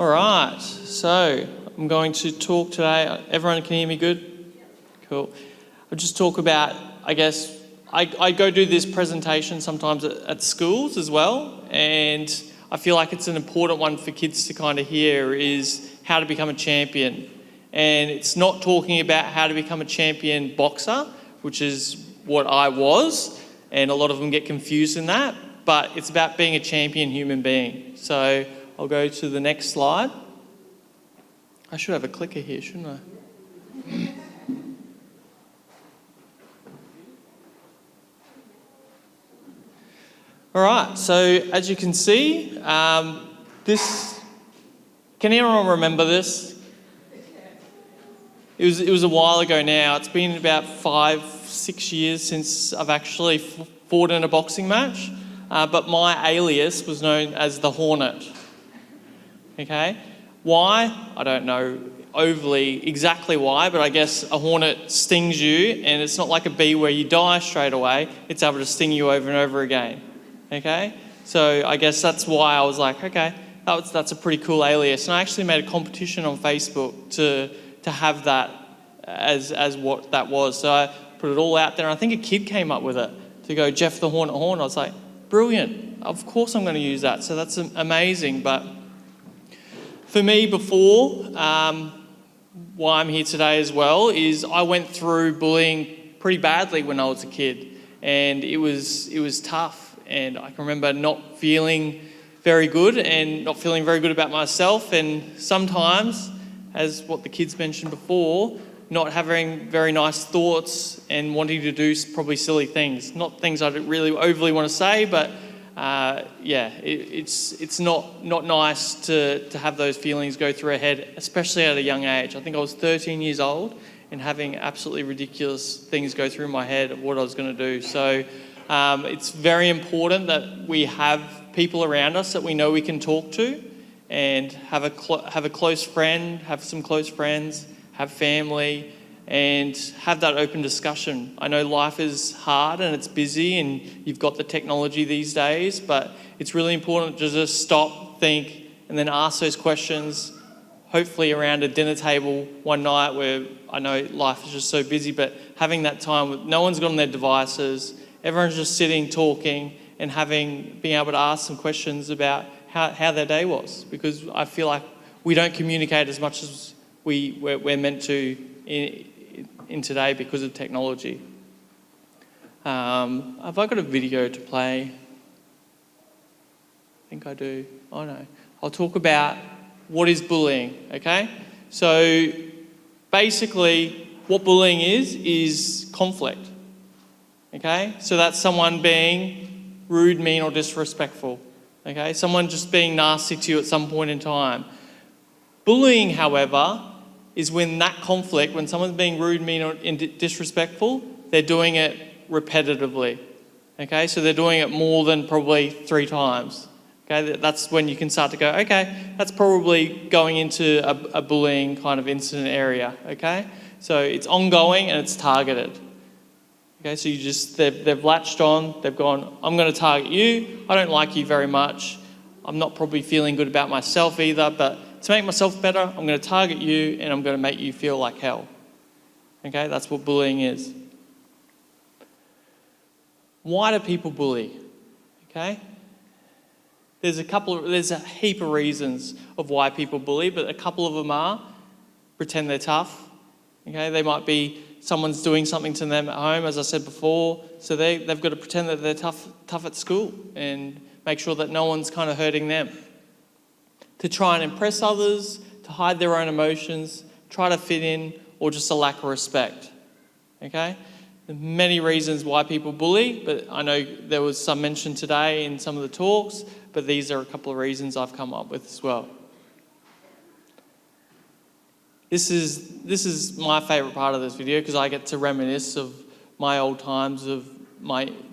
All right, so I'm going to talk today. Everyone can hear me good? Cool. I'll just talk about, I go do this presentation sometimes at schools as well, and I feel like it's an important one for kids to kind of hear is how to become a champion. And it's not talking about how to become a champion boxer, which is what I was, and a lot of them get confused in that, but it's about being a champion human being. So I'll go to the next slide. I should have a clicker here, shouldn't I? All right, so as you can see, can anyone remember this? It was a while ago now. It's been about 5-6 years since I've actually fought in a boxing match, but my alias was known as the Hornet. Okay, why? I don't know overly exactly why, but I guess a hornet stings you, and it's not like a bee where you die straight away. It's able to sting you over and over again. Okay, so I guess that's why I was like, okay, that's a pretty cool alias, and I actually made a competition on Facebook to have that as what that was. So I put it all out there, and I think a kid came up with it to go Jeff the Hornet Horn. I was like, brilliant, of course I'm going to use that. So that's amazing. But for me before, why I'm here today as well is I went through bullying pretty badly when I was a kid, and it was tough, and I can remember not feeling very good and not feeling very good about myself, and sometimes, as what the kids mentioned before, not having very nice thoughts and wanting to do probably silly things. Not things I really overly want to say, but it's not nice to have those feelings go through our head, especially at a young age. I think I was 13 years old and having absolutely ridiculous things go through my head of what I was going to do. So it's very important that we have people around us that we know we can talk to, and have a close friend, have some close friends, have family, and have that open discussion. I know life is hard and it's busy and you've got the technology these days, but it's really important to just stop, think, and then ask those questions, hopefully around a dinner table one night where I know life is just so busy, but having that time with no one's got on their devices, everyone's just sitting, talking, and being able to ask some questions about how their day was, because I feel like we don't communicate as much as we're meant to in today because of technology. Have I got a video to play? I think I do. Oh no. I'll talk about what is bullying, okay? So basically what bullying is conflict, okay? So that's someone being rude, mean or disrespectful. Okay, someone just being nasty to you at some point in time. Bullying, however, is when that conflict, when someone's being rude, mean or disrespectful, they're doing it repetitively. Okay, so they're doing it more than probably 3 times. Okay, that's when you can start to go, okay, that's probably going into a bullying kind of incident area. Okay, so it's ongoing and it's targeted. Okay, so they've latched on, they've gone, I'm going to target you, I don't like you very much, I'm not probably feeling good about myself either, but to make myself better, I'm going to target you and I'm going to make you feel like hell. Okay, that's what bullying is. Why do people bully? Okay, there's a heap of reasons of why people bully, but a couple of them are pretend they're tough. Okay, they might be someone's doing something to them at home, as I said before, so they've got to pretend that they're tough at school and make sure that no one's kind of hurting them. To try and impress others, to hide their own emotions, try to fit in, or just a lack of respect. Okay? There are many reasons why people bully, but I know there was some mentioned today in some of the talks, but these are a couple of reasons I've come up with as well. This is my favourite part of this video because I get to reminisce of my old times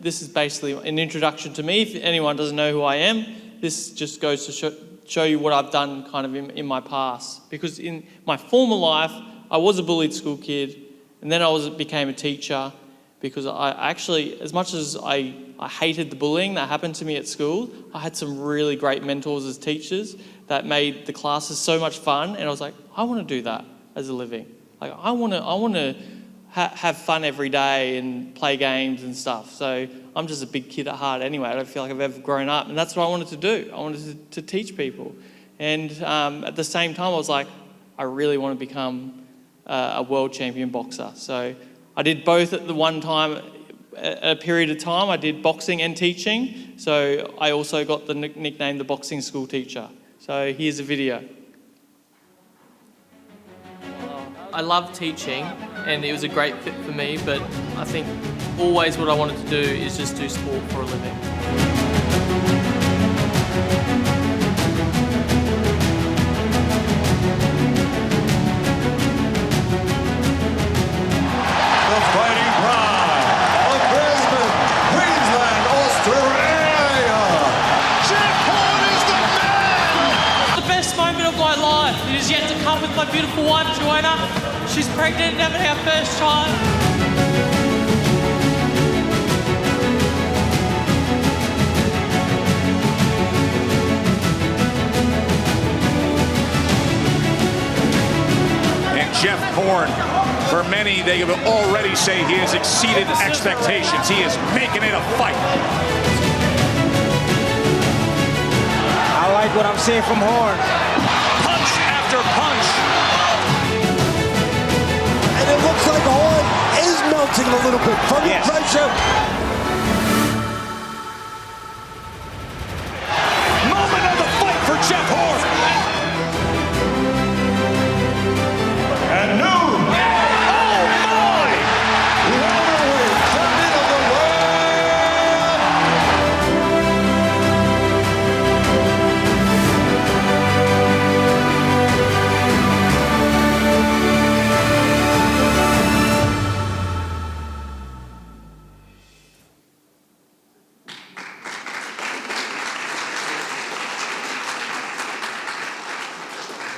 this is basically an introduction to me. If anyone doesn't know who I am, this just goes to show you what I've done kind of in my past. Because in my former life, I was a bullied school kid, and then I became a teacher because I actually, as much as I I hated the bullying that happened to me at school. I had some really great mentors as teachers that made the classes so much fun, and I was like, I want to do that as a living. Like, I want to have fun every day and play games and stuff. So I'm just a big kid at heart anyway. I don't feel like I've ever grown up, and that's what I wanted to do. I wanted to teach people. And at the same time, I was like, I really want to become a world champion boxer. So I did both at the one time, a period of time. I did boxing and teaching. So I also got the nickname the boxing school teacher. So here's a video. I love teaching, and it was a great fit for me, but I think always what I wanted to do is just do sport for a living. The fighting pride of Brisbane, Queensland, Australia. Jeff Horn is the man! The best moment of my life is yet to come with my beautiful wife, Joanna. She's pregnant and having our first child. And Jeff Horn, for many, they will already say he has exceeded expectations. He is making it a fight. I like what I'm seeing from Horn. Punch after punch. And it looks like Horn is melting a little bit from the pressure. Moment of the fight for Jeff Horn. And new. Oh my! Welterweight champion of the world.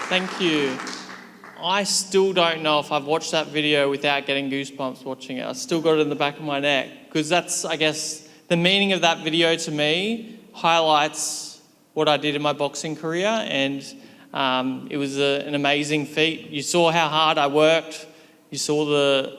Thank you. I still don't know if I've watched that video without getting goosebumps watching it. I still got it in the back of my neck, because that's, I guess, the meaning of that video to me highlights what I did in my boxing career, and it was an amazing feat. You saw how hard I worked. You saw I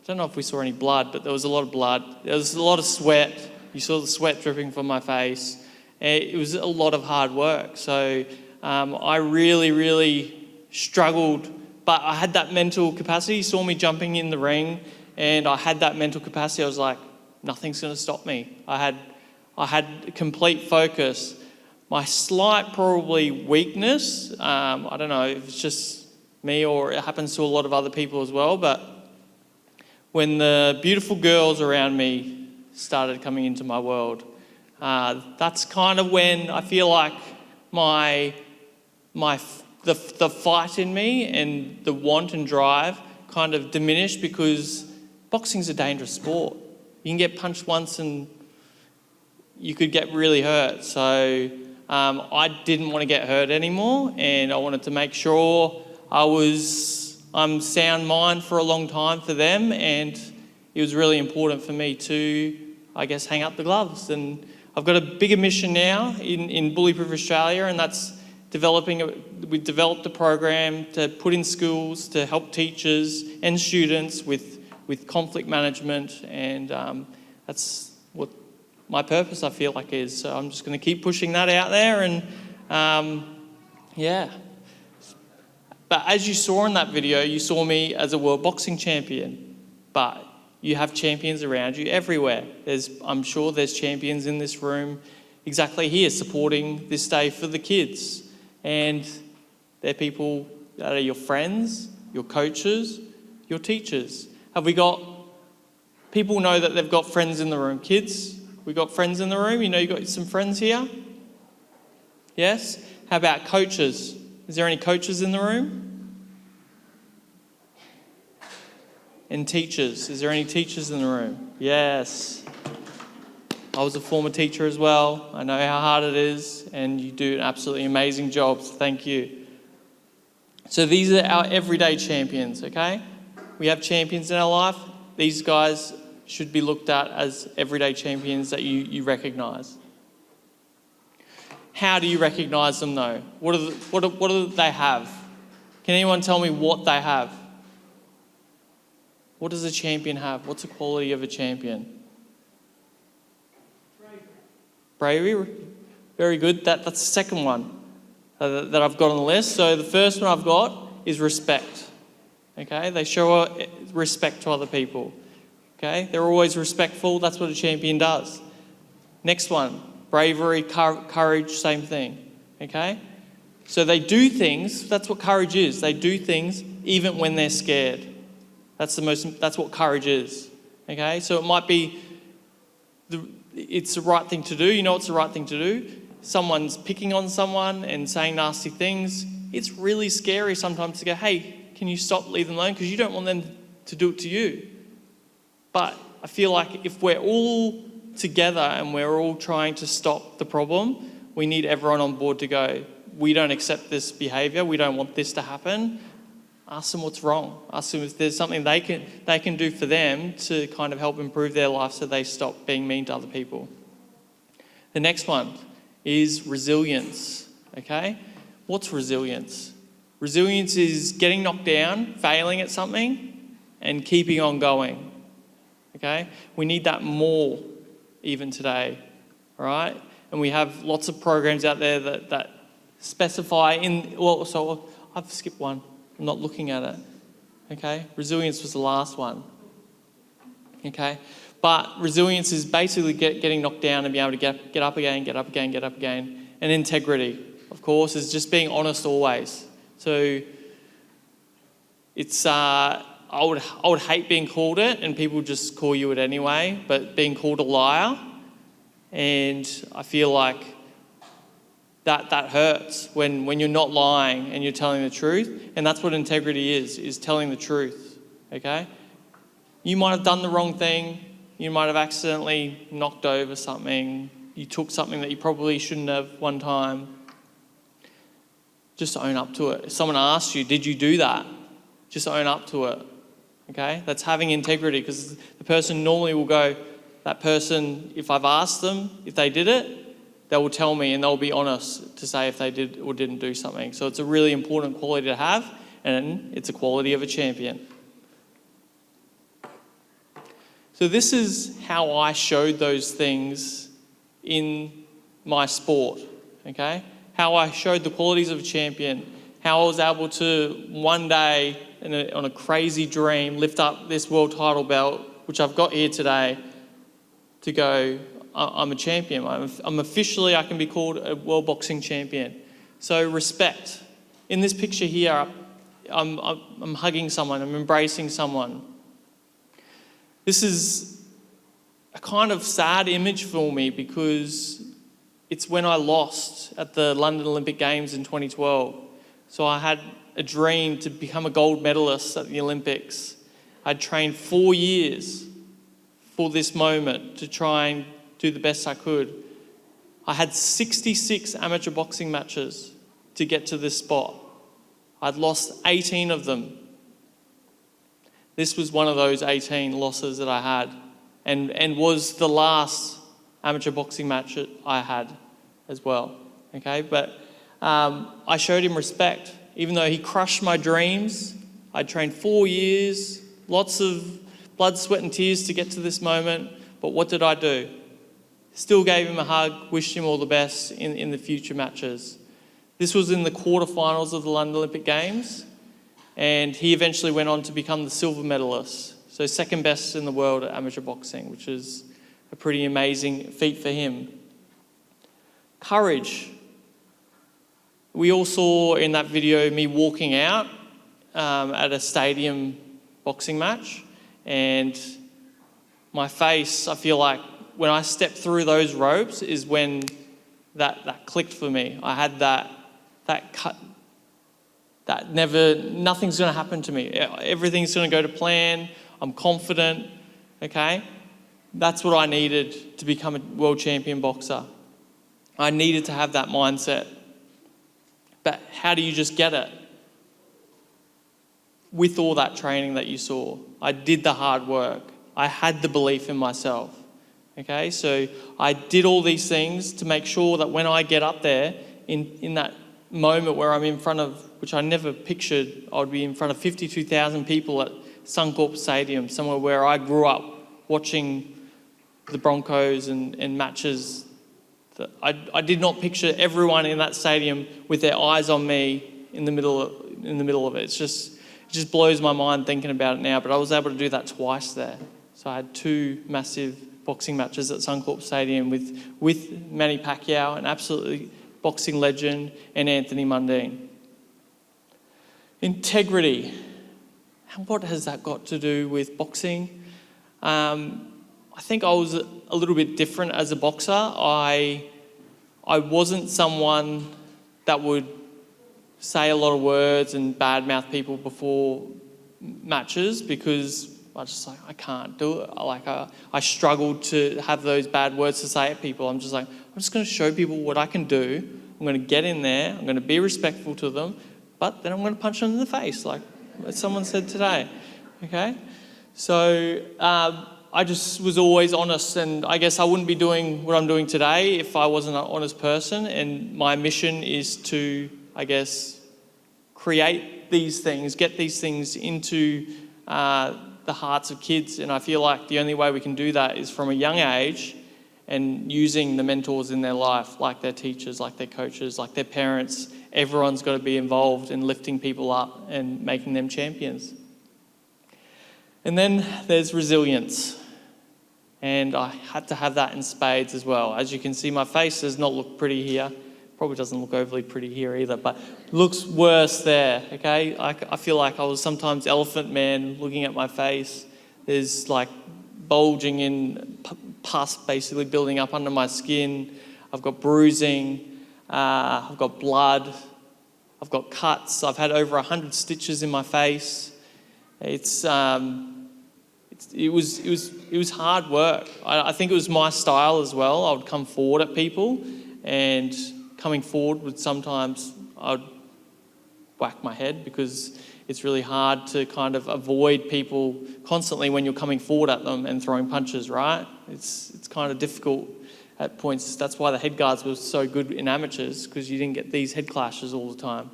don't know if we saw any blood, but there was a lot of blood. There was a lot of sweat. You saw the sweat dripping from my face. It was a lot of hard work. So I really, really struggled, but I had that mental capacity. You saw me jumping in the ring, and I had that mental capacity. I was like, nothing's going to stop me. I had complete focus. My slight probably weakness, I don't know if it's just me or it happens to a lot of other people as well, but when the beautiful girls around me started coming into my world, that's kind of when I feel like the fight in me and the want and drive kind of diminished, because boxing's a dangerous sport. You can get punched once and you could get really hurt. So I didn't want to get hurt anymore, and I wanted to make sure I'm sound mind for a long time for them, and it was really important for me to, I guess, hang up the gloves. And I've got a bigger mission now in Bullyproof Australia, and that's we've developed a program to put in schools to help teachers and students with conflict management, and that's what my purpose, I feel like, is. So I'm just going to keep pushing that out there, and yeah. But as you saw in that video, you saw me as a world boxing champion, but you have champions around you everywhere. I'm sure there's champions in this room exactly here supporting this day for the kids. And they're people that are your friends, your coaches, your teachers. Have we got people know that they've got friends in the room? Kids, we got friends in the room? You know, you got some friends here? Yes? How about coaches? Is there any coaches in the room? And teachers, is there any teachers in the room? Yes. I was a former teacher as well. I know how hard it is, and you do an absolutely amazing job, so thank you. So these are our everyday champions, okay? We have champions in our life. These guys should be looked at as everyday champions that you recognise. How do you recognise them though? What do they have? Can anyone tell me what they have? What does a champion have? What's the quality of a champion? Bravery. Very good. That's the second one that I've got on the list. So the first one I've got is respect. Okay, they show respect to other people. Okay, they're always respectful. That's what a champion does. Next one, bravery, courage, same thing. Okay, so they do things. That's what courage is. They do things even when they're scared. That's what courage is. Okay, so it might be it's the right thing to do. You know it's the right thing to do. Someone's picking on someone and saying nasty things. It's really scary sometimes to go, hey, can you stop, leave them alone? Because you don't want them to do it to you. But I feel like if we're all together and we're all trying to stop the problem, we need everyone on board to go, we don't accept this behaviour, we don't want this to happen. Ask them what's wrong. Ask them if there's something they can do for them to kind of help improve their life so they stop being mean to other people. The next one is resilience. Okay? What's resilience? Resilience is getting knocked down, failing at something, and keeping on going. Okay? We need that more even today. All right? And we have lots of programs out there that specify so I've skipped one. I'm not looking at it. Okay? Resilience was the last one. Okay? But resilience is basically getting knocked down and being able to get up again, get up again, get up again. And integrity, of course, is just being honest always. So it's I would hate being called it, and people just call you it anyway. But being called a liar, and I feel like that hurts when you're not lying and you're telling the truth. And that's what integrity is telling the truth. Okay, you might have done the wrong thing. You might have accidentally knocked over something. You took something that you probably shouldn't have one time. Just own up to it. If someone asks you, did you do that? Just own up to it. Okay? That's having integrity, because the person normally will go, that person, if I've asked them if they did it, they will tell me and they'll be honest to say if they did or didn't do something. So it's a really important quality to have, and it's a quality of a champion. So this is how I showed those things in my sport, okay? How I showed the qualities of a champion, how I was able to one day, on a crazy dream, lift up this world title belt, which I've got here today, to go, I'm a champion. I'm officially, I can be called a world boxing champion. So respect. In this picture here, I'm hugging someone, I'm embracing someone. This is a kind of sad image for me, because it's when I lost at the London Olympic Games in 2012. So I had a dream to become a gold medalist at the Olympics. I'd trained 4 years for this moment to try and do the best I could. I had 66 amateur boxing matches to get to this spot. I'd lost 18 of them. This was one of those 18 losses that I had, and was the last amateur boxing match that I had as well. Okay, but I showed him respect. Even though he crushed my dreams, I trained 4 years, lots of blood, sweat and tears to get to this moment. But what did I do? Still gave him a hug, wished him all the best in the future matches. This was in the quarterfinals of the London Olympic Games, and he eventually went on to become the silver medalist. So second best in the world at amateur boxing, which is a pretty amazing feat for him. Courage. We all saw in that video me walking out at a stadium boxing match, and my face, I feel like when I stepped through those ropes is when that clicked for me. I had that cut. Nothing's going to happen to me. Everything's going to go to plan. I'm confident, okay? That's what I needed to become a world champion boxer. I needed to have that mindset. But how do you just get it? With all that training that you saw. I did the hard work. I had the belief in myself. Okay, so I did all these things to make sure that when I get up there, in that moment where I'm in front of, which I never pictured, I'd be in front of 52,000 people at Suncorp Stadium, somewhere where I grew up watching the Broncos and matches. I did not picture everyone in that stadium with their eyes on me in the middle of it. It just blows my mind thinking about it now. But I was able to do that twice there. So I had 2 massive boxing matches at Suncorp Stadium with Manny Pacquiao, an absolutely boxing legend, and Anthony Mundine. Integrity. What has that got to do with boxing? I think I was a little bit different as a boxer. I wasn't someone that would say a lot of words and badmouth people before matches, because I can't do it. I struggled to have those bad words to say at people. I'm just going to show people what I can do. I'm going to get in there. I'm going to be respectful to them, but then I'm going to punch them in the face, like someone said today. Okay, so I just was always honest, and I guess I wouldn't be doing what I'm doing today if I wasn't an honest person. And my mission is to, I guess, create these things, get these things into the hearts of kids. And I feel like the only way we can do that is from a young age and using the mentors in their life, like their teachers, like their coaches, like their parents. Everyone's got to be involved in lifting people up and making them champions. And then there's resilience. And I had to have that in spades as well. As you can see, my face does not look pretty here. Probably doesn't look overly pretty here either, but looks worse there, okay? I feel like I was sometimes Elephant Man looking at my face. There's like bulging in pus basically building up under my skin. I've got bruising. I've got blood. I've got cuts. I've had over 100 stitches in my face. It was hard work. I think it was my style as well. I would come forward at people, and coming forward would sometimes I'd whack my head, because it's really hard to kind of avoid people constantly when you're coming forward at them and throwing punches, right? It's kind of difficult at points. That's why the head guards were so good in amateurs, because you didn't get these head clashes all the time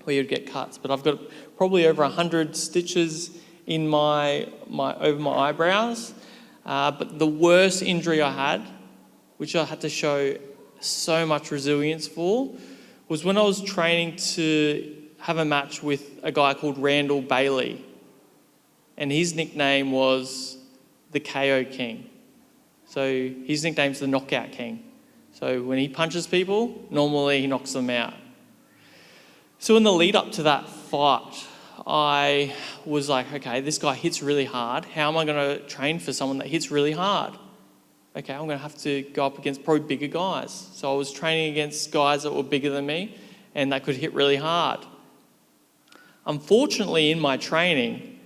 where you'd get cuts. But I've got probably over 100 stitches in my over my eyebrows. But the worst injury I had, which I had to show so much resilience for, was when I was training to have a match with a guy called Randall Bailey. And his nickname was the KO King. So his nickname's the Knockout King. So when he punches people, normally he knocks them out. So in the lead up to that fight, I was like, okay, this guy hits really hard. How am I going to train for someone that hits really hard? Okay, I'm going to have to go up against probably bigger guys. So I was training against guys that were bigger than me and that could hit really hard. Unfortunately, in my training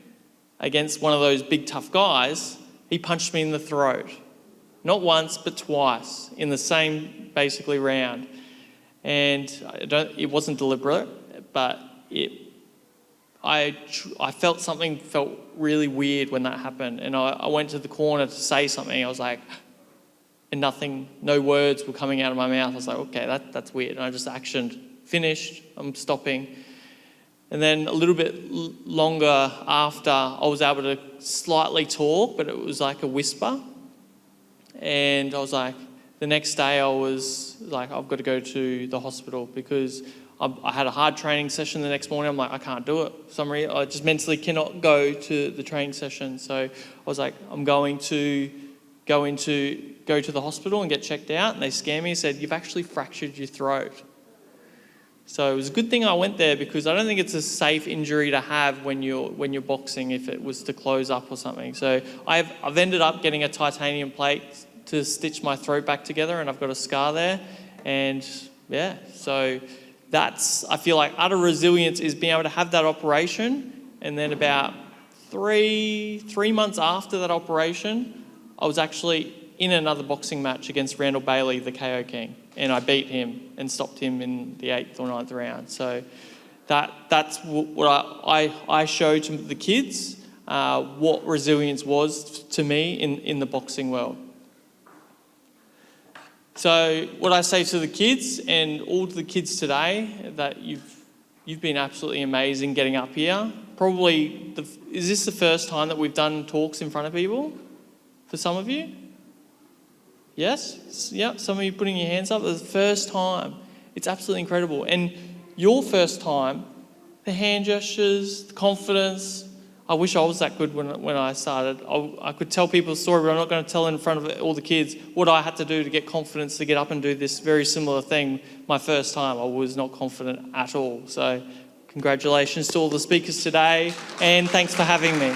against one of those big tough guys, he punched me in the throat. Not once, but twice in the same basically round. And it wasn't deliberate, but I felt something felt really weird when that happened. And I went to the corner to say something. I was like, and no words were coming out of my mouth. I was like, okay, that's weird. And I just actioned, finished, I'm stopping. And then a little bit longer after, I was able to slightly talk, but it was like a whisper. And I was like, the next day I was like, I've got to go to the hospital, because I had a hard training session the next morning. I'm like, I can't do it. For some reason, I just mentally cannot go to the training session. So I was like, I'm going to go to the hospital and get checked out. And they scanned me and said, you've actually fractured your throat. So it was a good thing I went there, because I don't think it's a safe injury to have when you're boxing if it was to close up or something. So I've ended up getting a titanium plate to stitch my throat back together, and I've got a scar there. And yeah, so I feel like utter resilience is being able to have that operation. And then about three months after that operation, I was actually in another boxing match against Randall Bailey, the KO King, and I beat him and stopped him in the 8th or 9th round. So that's what I show to the kids. what resilience was to me in the boxing world. So what I say to the kids and all the kids today, that you've been absolutely amazing getting up here. Probably, is this the first time that we've done talks in front of people? For some of you? Yes? Yeah, some of you putting your hands up. It's the first time. It's absolutely incredible. And your first time, the hand gestures, the confidence. I wish I was that good when I started. I could tell people a story, but I'm not going to tell in front of all the kids what I had to do to get confidence to get up and do this very similar thing. My first time, I was not confident at all. So congratulations to all the speakers today, and thanks for having me.